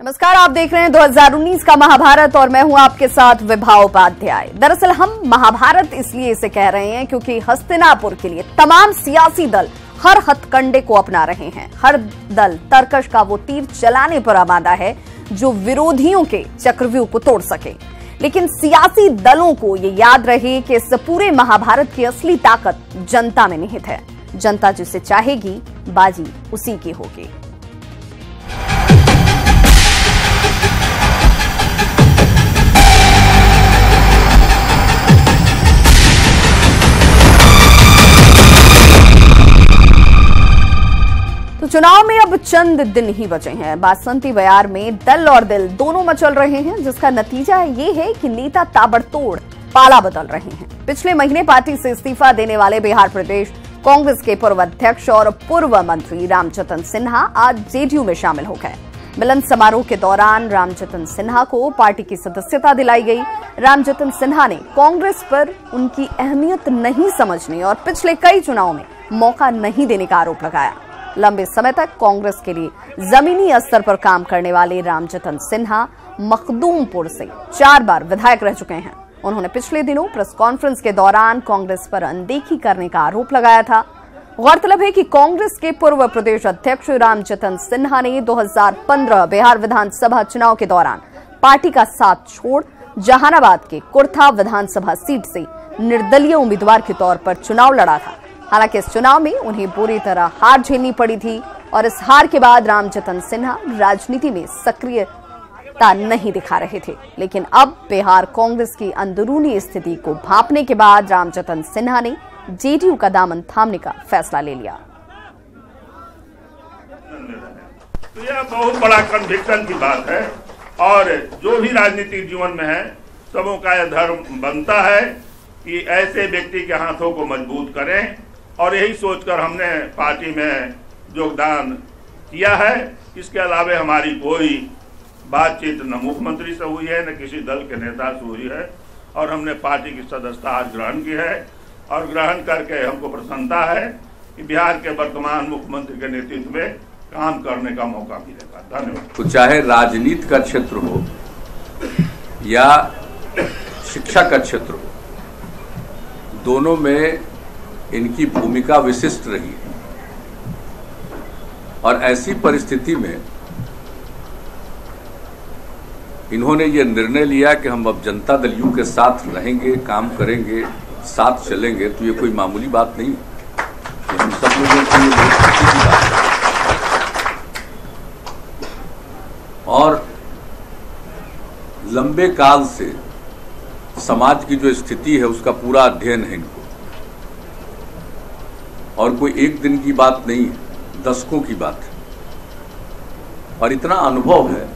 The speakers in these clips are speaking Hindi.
नमस्कार, आप देख रहे हैं 2019 का महाभारत और मैं हूं आपके साथ विभा उपाध्याय। दरअसल हम महाभारत इसलिए इसे कह रहे हैं क्योंकि हस्तिनापुर के लिए तमाम सियासी दल हर हथकंडे को अपना रहे हैं। हर दल तरकश का वो तीर चलाने पर आमादा है जो विरोधियों के चक्रव्यूह को तोड़ सके। लेकिन सियासी दलों को ये याद रहे कि इस पूरे महाभारत की असली ताकत जनता में निहित है। जनता जिसे चाहेगी बाजी उसी की होगी। तो चुनाव में अब चंद दिन ही बचे हैं। बासंती बयार में दल और दिल दोनों मचल रहे हैं, जिसका नतीजा ये है कि नेता ताबड़तोड़ पाला बदल रहे हैं। पिछले महीने पार्टी से इस्तीफा देने वाले बिहार प्रदेश कांग्रेस के पूर्व अध्यक्ष और पूर्व मंत्री रामजतन सिन्हा आज जेडीयू में शामिल हो गए। मिलन समारोह के दौरान रामजतन सिन्हा को पार्टी की सदस्यता दिलाई गई। रामजतन सिन्हा ने कांग्रेस पर उनकी अहमियत नहीं समझने और पिछले कई चुनावों में मौका नहीं देने का आरोप लगाया। लंबे समय तक कांग्रेस के लिए जमीनी स्तर पर काम करने वाले रामजतन सिन्हा मखदूमपुर से 4 बार विधायक रह चुके हैं। उन्होंने पिछले दिनों प्रेस कॉन्फ्रेंस के दौरान कांग्रेस पर अनदेखी करने का आरोप लगाया था। गौरतलब है कि कांग्रेस के पूर्व प्रदेश अध्यक्ष रामजतन सिन्हा ने 2015 बिहार विधानसभा चुनाव के दौरान पार्टी का साथ छोड़ जहानाबाद के कुर्था विधानसभा सीट से निर्दलीय उम्मीदवार के तौर पर चुनाव लड़ा था। हालांकि इस चुनाव में उन्हें बुरी तरह हार झेलनी पड़ी थी और इस हार के बाद रामजतन सिन्हा राजनीति में सक्रियता नहीं दिखा रहे थे। लेकिन अब बिहार कांग्रेस की अंदरूनी स्थिति को भांपने के बाद रामजतन सिन्हा ने जेडीयू का दामन थामने का फैसला ले लिया। तो यह बहुत बड़ा कन्विक्शन की बात है और जो भी राजनीतिक जीवन में है सबों का यह धर्म बनता है कि ऐसे व्यक्ति के हाथों को मजबूत करें और यही सोचकर हमने पार्टी में योगदान किया है। इसके अलावा हमारी कोई बातचीत न मुख्यमंत्री से हुई है न किसी दल के नेता से हुई है और हमने पार्टी की सदस्यता आज ग्रहण की है और ग्रहण करके हमको प्रसन्नता है कि बिहार के वर्तमान मुख्यमंत्री के नेतृत्व में काम करने का मौका मिलेगा। धन्यवाद। तो चाहे राजनीति का क्षेत्र हो या शिक्षा का क्षेत्र हो, दोनों में इनकी भूमिका विशिष्ट रही है और ऐसी परिस्थिति में इन्होंने ये निर्णय लिया कि हम अब जनता दल यू के साथ रहेंगे, काम करेंगे, साथ चलेंगे। तो ये कोई मामूली बात नहीं है, हम सब लोगों के लिए बहुत खुशी की बात है। और लंबे काल से समाज की जो स्थिति है उसका पूरा अध्ययन है इनको, और कोई एक दिन की बात नहीं है, दशकों की बात है और इतना अनुभव है।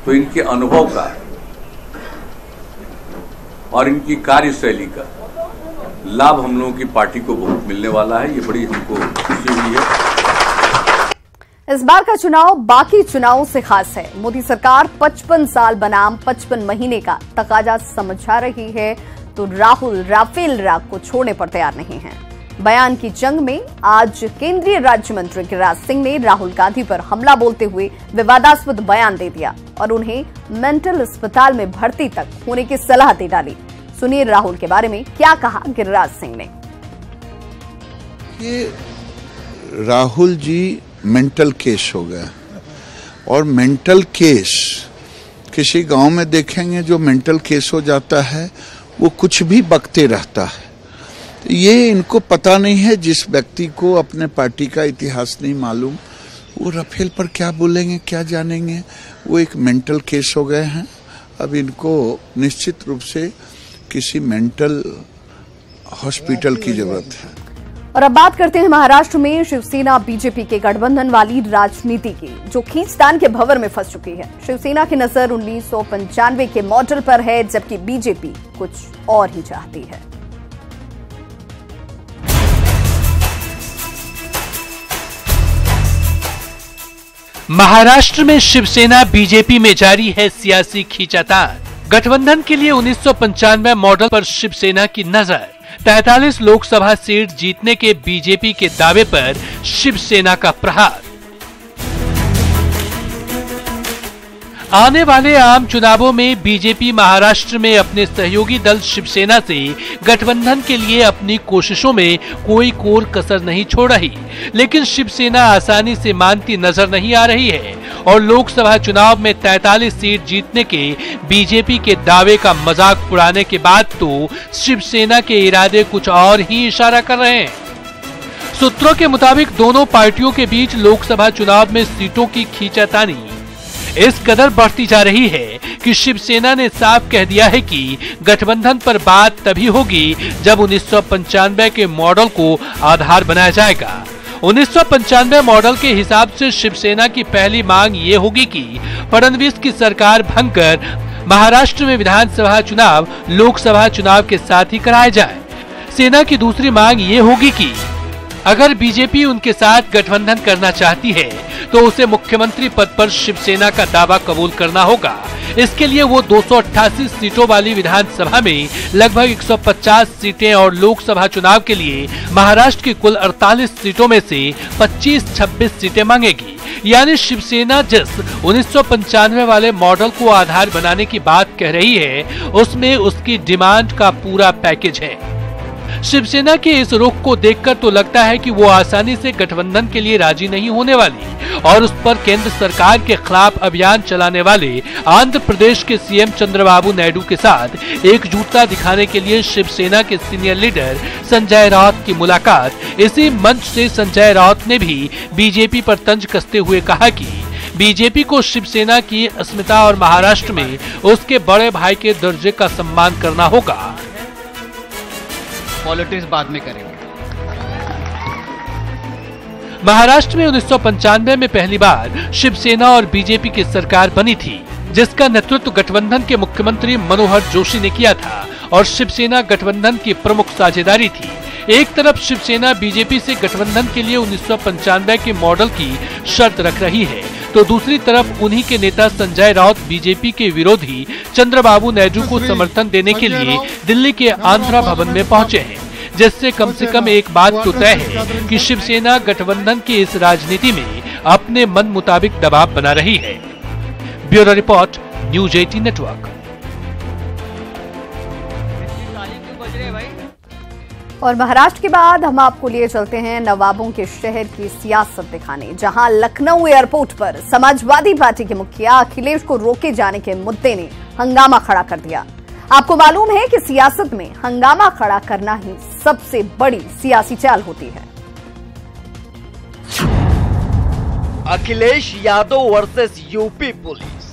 तो इनके अनुभव का और इनकी कार्यशैली का लाभ हम लोगों की पार्टी को बहुत मिलने वाला है। ये बड़ी हमको खुशी हुई है। इस बार का चुनाव बाकी चुनावों से खास है। मोदी सरकार 55 साल बनाम 55 महीने का तकाजा समझा रही है, तो राहुल राफेल राग को छोड़ने पर तैयार नहीं है। बयान की जंग में आज केंद्रीय राज्य मंत्री गिरिराज सिंह ने राहुल गांधी पर हमला बोलते हुए विवादास्पद बयान दे दिया और उन्हें मेंटल अस्पताल में भर्ती तक होने की सलाह दे डाली। सुनिए राहुल के बारे में क्या कहा गिरिराज सिंह ने। ये राहुल जी मेंटल केस हो गया और मेंटल केस किसी गांव में देखेंगे जो मेंटल केस हो जाता है वो कुछ भी बकते रहता है। ये इनको पता नहीं है, जिस व्यक्ति को अपने पार्टी का इतिहास नहीं मालूम वो राफेल पर क्या बोलेंगे, क्या जानेंगे। वो एक मेंटल केस हो गए हैं। अब इनको निश्चित रूप से किसी मेंटल हॉस्पिटल की जरूरत है। और अब बात करते हैं महाराष्ट्र में शिवसेना बीजेपी के गठबंधन वाली राजनीति की, जो खींचतान के भंवर में फंस चुकी है। शिवसेना की नजर 1995 के मॉडल पर है, जबकि बीजेपी कुछ और ही चाहती है। महाराष्ट्र में शिवसेना बीजेपी में जारी है सियासी खींचातान। गठबंधन के लिए 1995 मॉडल पर शिवसेना की नजर। 43 लोकसभा सीट जीतने के बीजेपी के दावे पर शिवसेना का प्रहार। आने वाले आम चुनावों में बीजेपी महाराष्ट्र में अपने सहयोगी दल शिवसेना से गठबंधन के लिए अपनी कोशिशों में कोई कोर कसर नहीं छोड़ रही, लेकिन शिवसेना आसानी से मानती नजर नहीं आ रही है और लोकसभा चुनाव में 43 सीट जीतने के बीजेपी के दावे का मजाक उड़ाने के बाद तो शिवसेना के इरादे कुछ और ही इशारा कर रहे हैं। सूत्रों के मुताबिक दोनों पार्टियों के बीच लोकसभा चुनाव में सीटों की खींचातानी इस कदर बढ़ती जा रही है कि शिवसेना ने साफ कह दिया है कि गठबंधन पर बात तभी होगी जब 1995 के मॉडल को आधार बनाया जाएगा। 1995 मॉडल के हिसाब से शिवसेना की पहली मांग ये होगी कि फडणवीस की सरकार भंग कर महाराष्ट्र में विधानसभा चुनाव लोकसभा चुनाव के साथ ही कराया जाए। सेना की दूसरी मांग ये होगी कि अगर बीजेपी उनके साथ गठबंधन करना चाहती है तो उसे मुख्यमंत्री पद पर शिवसेना का दावा कबूल करना होगा। इसके लिए वो 288 सीटों वाली विधानसभा में लगभग 150 सीटें और लोकसभा चुनाव के लिए महाराष्ट्र की कुल 48 सीटों में से 25-26 सीटें मांगेगी। यानी शिवसेना जिस 1995 वाले मॉडल को आधार बनाने की बात कह रही है, उसमें उसकी डिमांड का पूरा पैकेज है। शिवसेना के इस रुख को देखकर तो लगता है कि वो आसानी से गठबंधन के लिए राजी नहीं होने वाली और उस पर केंद्र सरकार के खिलाफ अभियान चलाने वाले आंध्र प्रदेश के सीएम चंद्रबाबू नायडू के साथ एकजुटता दिखाने के लिए शिवसेना के सीनियर लीडर संजय राउत की मुलाकात। इसी मंच से संजय राउत ने भी बीजेपी पर तंज कसते हुए कहा कि बीजेपी को शिवसेना की अस्मिता और महाराष्ट्र में उसके बड़े भाई के दर्जे का सम्मान करना होगा। पॉलिटिक्स बाद में करेंगे। महाराष्ट्र में 1995 में पहली बार शिवसेना और बीजेपी की सरकार बनी थी, जिसका नेतृत्व गठबंधन के मुख्यमंत्री मनोहर जोशी ने किया था और शिवसेना गठबंधन की प्रमुख साझेदारी थी। एक तरफ शिवसेना बीजेपी से गठबंधन के लिए 1995 के मॉडल की शर्त रख रही है, तो दूसरी तरफ उन्हीं के नेता संजय राउत बीजेपी के विरोधी चंद्रबाबू नायडू को समर्थन देने के लिए दिल्ली के आंध्रा भवन में पहुंचे हैं, जिससे कम से कम एक बात तो तय है कि शिवसेना गठबंधन की इस राजनीति में अपने मन मुताबिक दबाव बना रही है। Bureau report, news 18 network. और महाराष्ट्र के बाद हम आपको लिए चलते हैं नवाबों के शहर की सियासत दिखाने, जहां लखनऊ एयरपोर्ट पर समाजवादी पार्टी के मुखिया अखिलेश को रोके जाने के मुद्दे ने हंगामा खड़ा कर दिया। आपको मालूम है कि सियासत में हंगामा खड़ा करना ही सबसे बड़ी सियासी चाल होती है। Akhilesh Yadav versus UP police.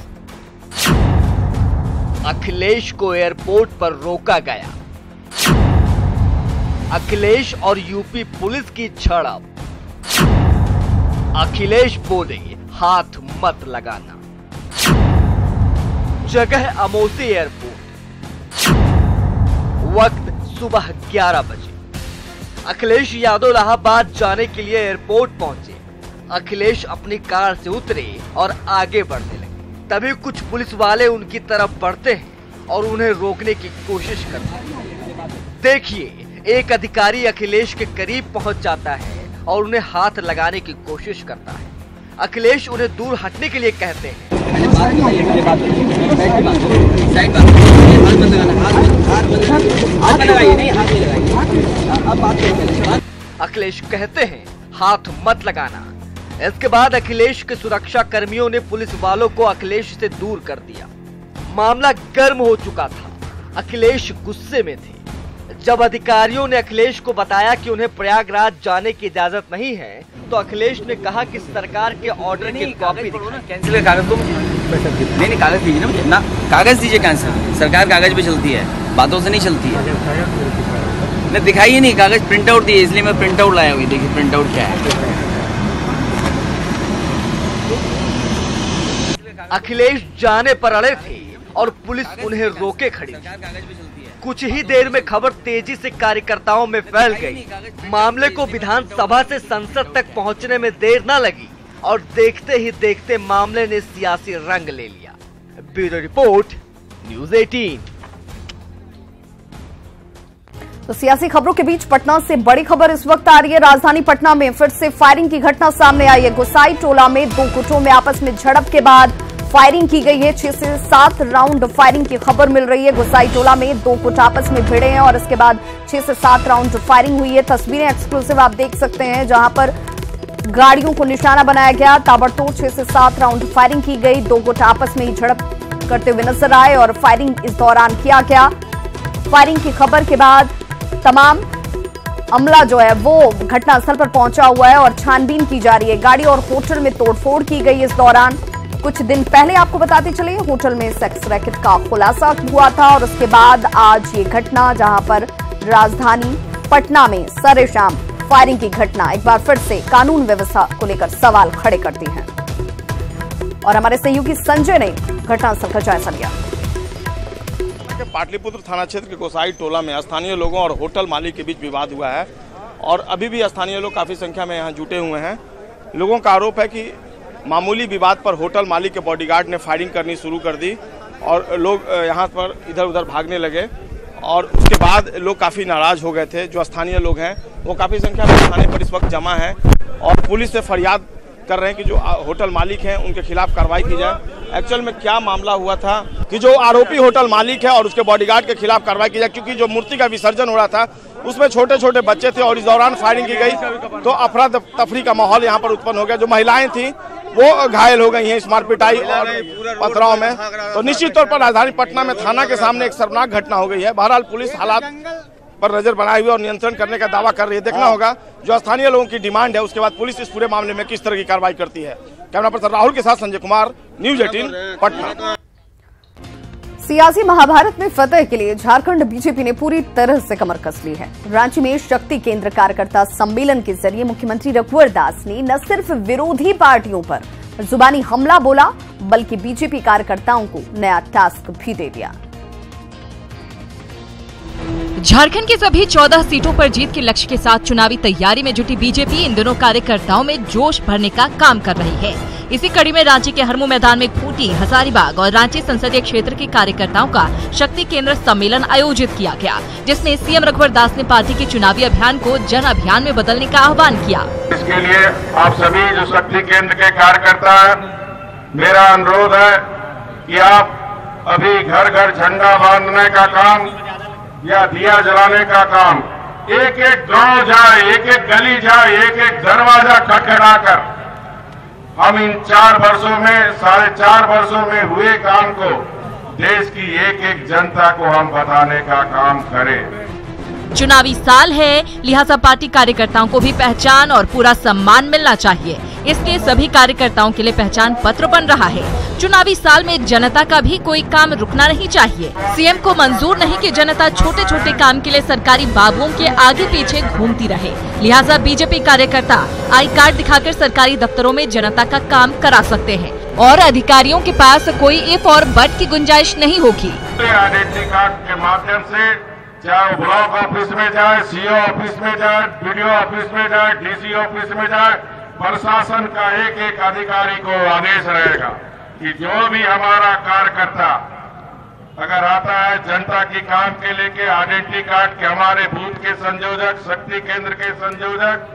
Akhilesh को एयरपोर्ट पर रोका गया। अखिलेश और यूपी पुलिस की झड़प। अखिलेश बोले हाथ मत लगाना। जगह अमोसी एयरपोर्ट। वक्त सुबह 11 बजे। अखिलेश यादव इलाहाबाद जाने के लिए एयरपोर्ट पहुंचे। अखिलेश अपनी कार से उतरे और आगे बढ़ने लगे। तभी कुछ पुलिस वाले उनकी तरफ बढ़ते हैं और उन्हें रोकने की कोशिश करते हैं। देखिए, एक अधिकारी अखिलेश के करीब पहुंच जाता है और उन्हें हाथ लगाने की कोशिश करता है। अखिलेश उन्हें दूर हटने के लिए कहते हैं। अखिलेश कहते हैं हाथ मत लगाना। इसके बाद अखिलेश के सुरक्षा कर्मियों ने पुलिस वालों को अखिलेश से दूर कर दिया। मामला गर्म हो चुका था। अखिलेश गुस्से में थे। जब अधिकारियों ने अखिलेश को बताया कि उन्हें प्रयागराज जाने की इजाजत नहीं है, तो अखिलेश ने कहा कि सरकार के ऑर्डर की कॉपी दिखाओ। कैंसिल का कागज तुम नहीं कागज दीजिए ना मुझे ना, कागज दीजिए। कैंसिल सरकार कागज पे चलती है, बातों से नहीं चलती है। नहीं दिखाइए नहीं, कागज प्रिंट आउट दिए, इसलिए मैं प्रिंट आउट लाया हुई। देखिए प्रिंट आउट क्या है। अखिलेश जाने पर अड़े थे और पुलिस उन्हें रोके खड़ी थी। कुछ ही देर में खबर तेजी से कार्यकर्ताओं में फैल गई। मामले को विधानसभा से संसद तक पहुंचने में देर न लगी और देखते ही देखते मामले ने सियासी रंग ले लिया। Bureau report, news 18। तो सियासी खबरों के बीच पटना से बड़ी खबर इस वक्त आ रही है। राजधानी पटना में फिर से फायरिंग की घटना सामने आई है। गोसाई टोला में दो गुटों में आपस में झड़प के बाद फायरिंग की गई है। 6 से 7 राउंड फायरिंग की खबर मिल रही है। गुसाई टोला में 2 गुट आपस में भिड़े हैं और इसके बाद 6 से 7 राउंड फायरिंग हुई है। तस्वीरें एक्सक्लूसिव आप देख सकते हैं, जहां पर गाड़ियों को निशाना बनाया गया। ताबड़तोड़ 6 से 7 राउंड फायरिंग की गई। 2 गुट आपस में ही झड़प करते हुए नजर आए और फायरिंग इस दौरान किया गया। फायरिंग की खबर के बाद तमाम अमला जो है वो घटनास्थल पर पहुंचा हुआ है और छानबीन की जा रही है। गाड़ी और होटल में तोड़फोड़ की गई। इस दौरान कुछ दिन पहले आपको बताते चले, होटल में सेक्स रैकेट का खुलासा हुआ था और उसके बाद आज ये घटना, जहां पर राजधानी पटना में सरेआम फायरिंग की घटना एक बार फिर से कानून व्यवस्था को लेकर सवाल खड़े करती है। और हमारे सहयोगी संजय ने घटनास्थल का जायजा लिया। पाटलिपुत्र थाना क्षेत्र के गोसाई टोला में स्थानीय लोगों और होटल मालिक के बीच विवाद हुआ है और अभी भी स्थानीय लोग काफी संख्या में यहाँ जुटे हुए हैं। लोगों का आरोप है कि मामूली विवाद पर होटल मालिक के बॉडीगार्ड ने फायरिंग करनी शुरू कर दी और लोग यहाँ पर इधर उधर भागने लगे और उसके बाद लोग काफ़ी नाराज हो गए थे। जो स्थानीय लोग हैं वो काफ़ी संख्या में थाने पर इस वक्त जमा है और पुलिस से फरियाद कर रहे हैं कि जो होटल मालिक हैं उनके खिलाफ कार्रवाई की जाए। एक्चुअल में क्या मामला हुआ था कि जो आरोपी होटल मालिक है और उसके बॉडीगार्ड के खिलाफ कार्रवाई की जाए, क्योंकि जो मूर्ति का विसर्जन हो रहा था उसमें छोटे छोटे बच्चे थे और इस दौरान फायरिंग की गई तो अफरा तफरी का माहौल यहाँ पर उत्पन्न हो गया। जो महिलाएं थी वो घायल हो गई हैं इस मारपिटाई और पथराव में। तो निश्चित तौर पर राजधानी पटना में थाना के सामने एक शर्मनाक घटना हो गई है। बहरहाल पुलिस हालात पर नजर बनाए हुए और नियंत्रण करने का दावा कर रही है। देखना होगा जो स्थानीय लोगों की डिमांड है, उसके बाद पुलिस इस पूरे मामले में किस तरह की कार्रवाई करती है। कैमरा पर्सन राहुल के साथ संजय कुमार, न्यूज 18 पटना। सियासी महाभारत में फतेह के लिए झारखंड बीजेपी ने पूरी तरह से कमर कस ली है। रांची में शक्ति केंद्र कार्यकर्ता सम्मेलन के जरिए मुख्यमंत्री रघुवर दास ने न सिर्फ विरोधी पार्टियों पर जुबानी हमला बोला, बल्कि बीजेपी कार्यकर्ताओं को नया टास्क भी दे दिया। झारखंड की सभी 14 सीटों पर जीत के लक्ष्य के साथ चुनावी तैयारी में जुटी बीजेपी इन दिनों कार्यकर्ताओं में जोश भरने का काम कर रही है। इसी कड़ी में रांची के हरमू मैदान में खूंटी, हजारीबाग और रांची संसदीय क्षेत्र के कार्यकर्ताओं का शक्ति केंद्र सम्मेलन आयोजित किया गया, जिसमें सीएम रघुवर दास ने पार्टी के चुनावी अभियान को जन अभियान में बदलने का आह्वान किया। इसके लिए आप सभी जो शक्ति केंद्र के कार्यकर्ता हैं, मेरा अनुरोध है कि आप अभी घर घर झंडा बांधने का काम या दिया जलाने का काम, एक एक गांव जाए, एक एक गली जाए, एक एक दरवाजा खटखटाकर हम इन 4 वर्षों में 4.5 वर्षों में हुए काम को देश की एक एक जनता को हम बताने का काम करें। चुनावी साल है, लिहाजा पार्टी कार्यकर्ताओं को भी पहचान और पूरा सम्मान मिलना चाहिए। इसलिए सभी कार्यकर्ताओं के लिए पहचान पत्र बन रहा है। चुनावी साल में जनता का भी कोई काम रुकना नहीं चाहिए। सीएम को मंजूर नहीं कि जनता छोटे छोटे काम के लिए सरकारी बाबुओं के आगे पीछे घूमती रहे। लिहाजा बीजेपी कार्यकर्ता आई कार्ड दिखाकर सरकारी दफ्तरों में जनता का काम करा सकते हैं और अधिकारियों के पास कोई इफ और बट की गुंजाइश नहीं होगी। आइडेंटिटी कार्ड के माध्यम से चाहे ब्लॉक ऑफिस में जाए, सीओ ऑफिस में जाए, बीडीओ ऑफिस में जाए, डीसी ऑफिस में जाए, प्रशासन का एक एक अधिकारी को आदेश रहेगा कि जो भी हमारा कार्यकर्ता अगर आता है जनता की काम के लेके आइडेंटिटी कार्ड के हमारे बूथ के संयोजक, शक्ति केंद्र के संयोजक,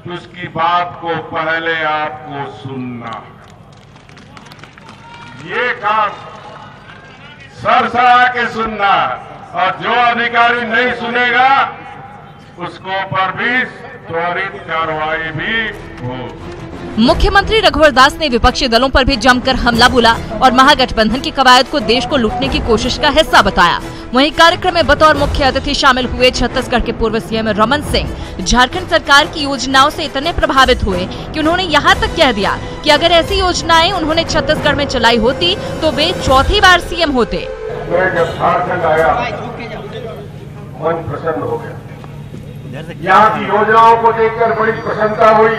तो उसकी बात को पहले आपको सुनना। ये काम सरसरा के सुनना और जो अधिकारी नहीं सुनेगा उसको पर भी त्वरित कार्रवाई भी हो। मुख्यमंत्री रघुवर दास ने विपक्षी दलों पर भी जमकर हमला बोला और महागठबंधन की कवायद को देश को लूटने की कोशिश का हिस्सा बताया। वहीं कार्यक्रम में बतौर मुख्य अतिथि शामिल हुए छत्तीसगढ़ के पूर्व सीएम रमन सिंह झारखंड सरकार की योजनाओं से इतने प्रभावित हुए कि उन्होंने यहाँ तक कह दिया कि अगर ऐसी योजनाएं उन्होंने छत्तीसगढ़ में चलाई होती तो वे चौथी बार सीएम होते। जब झारखंड आया मन प्रसन्न हो गया। यहाँ की योजनाओं को देखकर बड़ी प्रसन्नता हुई।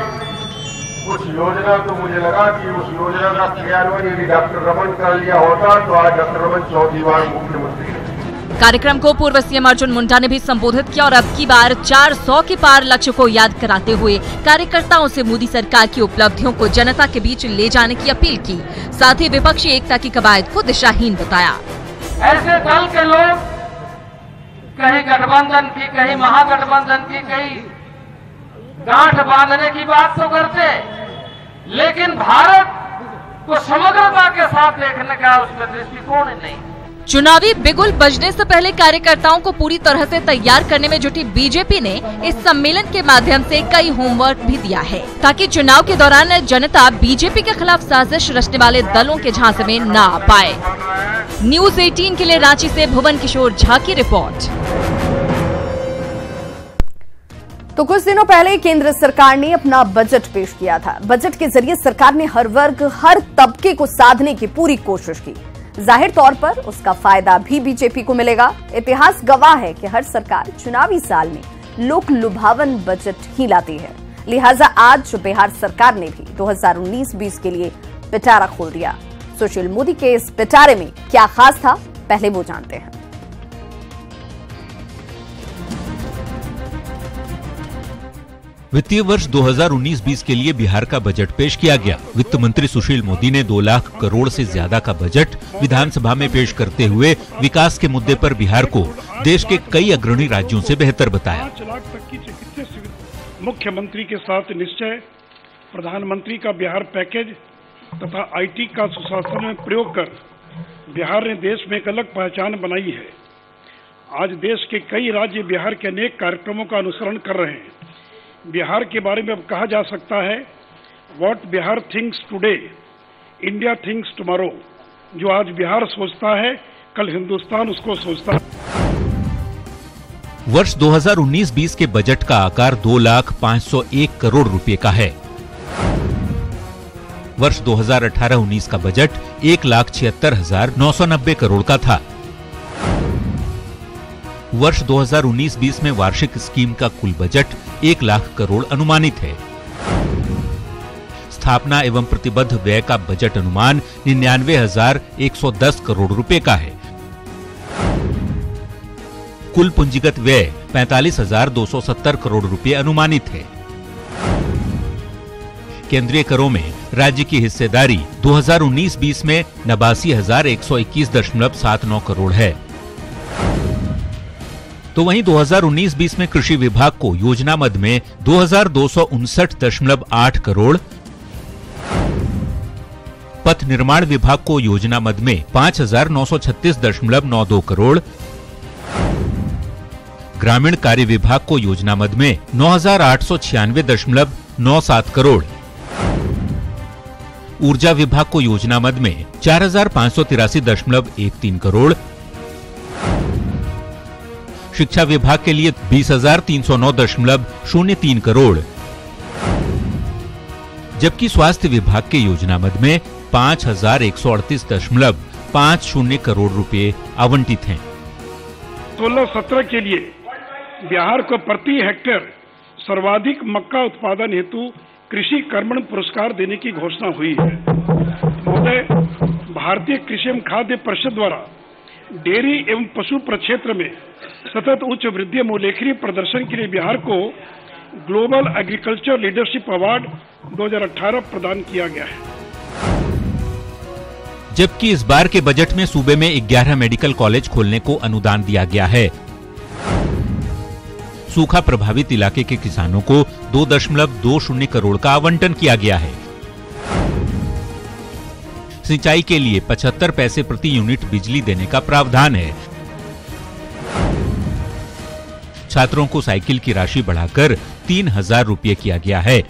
कुछ योजना तो मुझे लगा कि उस योजना का क्रियान्वयन यदि डॉक्टर रमन कर लिया होता तो आज डॉक्टर रमन चौथी बार मुख्यमंत्री। कार्यक्रम को पूर्व सीएम अर्जुन मुंडा ने भी संबोधित किया और अब की बार 400 के पार लक्ष्य को याद कराते हुए कार्यकर्ताओं से मोदी सरकार की उपलब्धियों को जनता के बीच ले जाने की अपील की। साथ ही विपक्षी एकता की कवायद को दिशाहीन बताया। ऐसे दल के लोग कहीं गठबंधन की, कहीं महागठबंधन की, कहीं गांठ बांधने की बात तो करते, लेकिन भारत को समग्रता के साथ देखने का उसमें दृष्टिकोण नहीं। चुनावी बिगुल बजने से पहले कार्यकर्ताओं को पूरी तरह से तैयार करने में जुटी बीजेपी ने इस सम्मेलन के माध्यम से कई होमवर्क भी दिया है, ताकि चुनाव के दौरान जनता बीजेपी के खिलाफ साजिश रचने वाले दलों के झांसे में न आ पाए। न्यूज 18 के लिए रांची से भुवन किशोर झा की रिपोर्ट। तो कुछ दिनों पहले केंद्र सरकार ने अपना बजट पेश किया था। बजट के जरिए सरकार ने हर वर्ग, हर तबके को साधने की पूरी कोशिश की। जाहिर तौर पर उसका फायदा भी बीजेपी को मिलेगा। इतिहास गवाह है कि हर सरकार चुनावी साल में लोक लुभावन बजट ही लाती है। लिहाजा आज बिहार सरकार ने भी 2019-20 के लिए पिटारा खोल दिया। सुशील मोदी के इस पिटारे में क्या खास था, पहले वो जानते हैं। वित्तीय वर्ष 2019-20 के लिए बिहार का बजट पेश किया गया। वित्त मंत्री सुशील मोदी ने 2 लाख करोड़ से ज्यादा का बजट विधानसभा में पेश करते हुए विकास के मुद्दे पर बिहार को देश के कई अग्रणी राज्यों से बेहतर बताया। 5 लाख तक की चिकित्सा सुविधा, मुख्यमंत्री के साथ निश्चय, प्रधानमंत्री का बिहार पैकेज तथा IT का सुशासन में प्रयोग कर बिहार ने देश में एक अलग पहचान बनाई है। आज देश के कई राज्य बिहार के अनेक कार्यक्रमों का अनुसरण कर रहे हैं। बिहार के बारे में अब कहा जा सकता है, what Bihar thinks today, India thinks tomorrow. जो आज बिहार सोचता है, कल हिंदुस्तान उसको सोचता है। वर्ष 2019-20 के बजट का आकार 2,501 करोड़ रुपए का है। वर्ष 2018-19 का बजट 1,76,990 करोड़ का था। वर्ष 2019-20 में वार्षिक स्कीम का कुल बजट 1 लाख करोड़ अनुमानित है। स्थापना एवं प्रतिबद्ध व्यय का बजट अनुमान 99,110 करोड़ रुपए का है। कुल पूंजीगत व्यय 45,270 करोड़ रुपए अनुमानित है। केंद्रीय करों में राज्य की हिस्सेदारी 2019-20 में 89,121.79 करोड़ है। तो वहीं 2019-20 में कृषि विभाग को योजना मद में 2,259.8 करोड़, पथ निर्माण विभाग को योजना मद में 5,936.92 करोड़, ग्रामीण कार्य विभाग को योजना मद में 9,896.97 करोड़, ऊर्जा विभाग को योजना मद में 4,583.13 करोड़, शिक्षा विभाग के लिए 20,309.03 करोड़, जबकि स्वास्थ्य विभाग के योजना मद में 5,138.50 करोड़ रुपए आवंटित हैं। 16-17 के लिए बिहार को प्रति हेक्टेयर सर्वाधिक मक्का उत्पादन हेतु कृषि कर्मण पुरस्कार देने की घोषणा हुई है। महोदय, भारतीय कृषि एवं खाद्य परिषद द्वारा डेयरी एवं पशु प्रक्षेत्र में सतत उच्च वृद्धि उल्लेखनीय प्रदर्शन के लिए बिहार को ग्लोबल एग्रीकल्चर लीडरशिप अवार्ड 2018 प्रदान किया गया है। जबकि इस बार के बजट में सूबे में 11 मेडिकल कॉलेज खोलने को अनुदान दिया गया है। सूखा प्रभावित इलाके के किसानों को 2.20 करोड़ का आवंटन किया गया है। सिंचाई के लिए 75 पैसे प्रति यूनिट बिजली देने का प्रावधान है। छात्रों को साइकिल की राशि बढ़ाकर 3,000 रुपये किया गया है।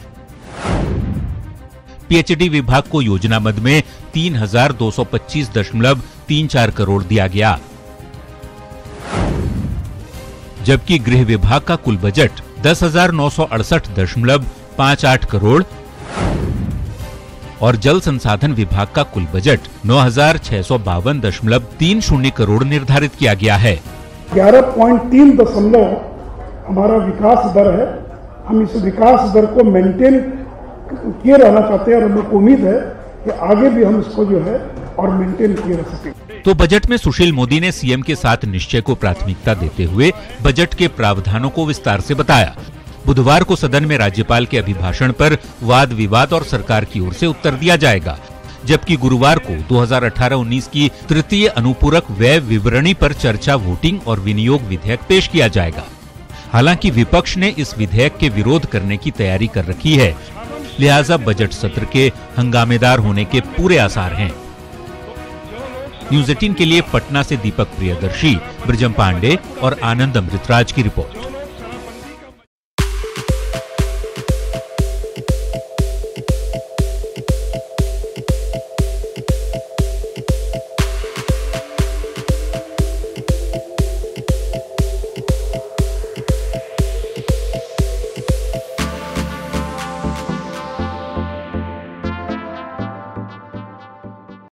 PhD विभाग को योजना मद में 3,225.34 करोड़ दिया गया, जबकि गृह विभाग का कुल बजट 10,968.58 करोड़ और जल संसाधन विभाग का कुल बजट 9,652.30 करोड़ निर्धारित किया गया है। 11.3 हमारा विकास दर है। हम इस विकास दर को मेंटेन किए रहना चाहते हैं और हम लोग को उम्मीद है कि आगे भी हम इसको जो है और मेंटेन किए रह सकें। तो बजट में सुशील मोदी ने सीएम के साथ निश्चय को प्राथमिकता देते हुए बजट के प्रावधानों को विस्तार से बताया। बुधवार को सदन में राज्यपाल के अभिभाषण पर वाद विवाद और सरकार की ओर से उत्तर दिया जाएगा, जबकि गुरुवार को 2018-19 की तृतीय अनुपूरक व्यय विवरणी पर चर्चा, वोटिंग और विनियोग विधेयक पेश किया जाएगा। हालांकि विपक्ष ने इस विधेयक के विरोध करने की तैयारी कर रखी है। लिहाजा बजट सत्र के हंगामेदार होने के पूरे आसार हैं। न्यूज 18 के लिए पटना से दीपक प्रियदर्शी, ब्रजम पांडे और आनंद अमृतराज की रिपोर्ट।